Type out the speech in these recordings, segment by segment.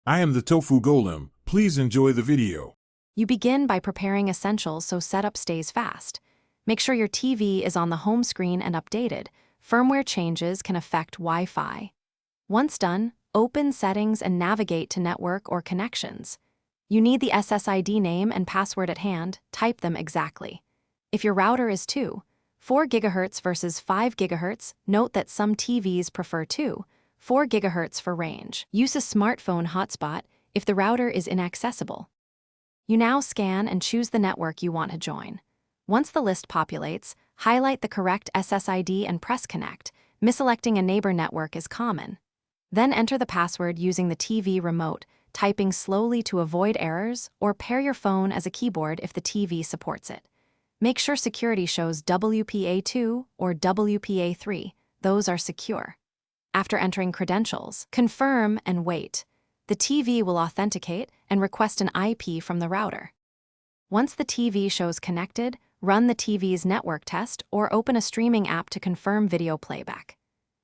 I am the Tofu Golem. Please enjoy the video. You begin by preparing essentials so setup stays fast. Make sure your TV is on the home screen and updated. Firmware changes can affect Wi-Fi. Once done, open Settings and navigate to Network or Connections. You need the SSID name and password at hand. Type them exactly. If your router is 4 GHz versus 5 GHz, note that some TVs prefer 4 GHz for range. Use a smartphone hotspot if the router is inaccessible. You now scan and choose the network you want to join. Once the list populates, highlight the correct SSID and press Connect. Misselecting a neighbor network is common. Then enter the password using the TV remote, typing slowly to avoid errors, or pair your phone as a keyboard if the TV supports it. Make sure security shows WPA2 or WPA3. Those are secure. After entering credentials, confirm and wait. The TV will authenticate and request an IP from the router. Once the TV shows connected, run the TV's network test or open a streaming app to confirm video playback.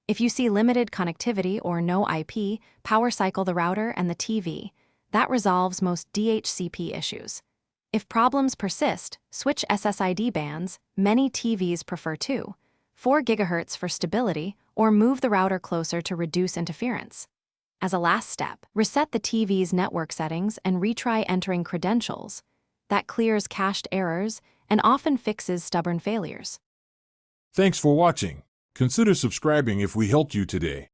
If you see limited connectivity or no IP, power cycle the router and the TV. That resolves most DHCP issues. If problems persist, switch SSID bands. Many TVs prefer 4 GHz for stability, or move the router closer to reduce interference. As a last step, reset the TV's network settings and retry entering credentials. That clears cached errors and often fixes stubborn failures. Thanks for watching. Consider subscribing if we helped you today.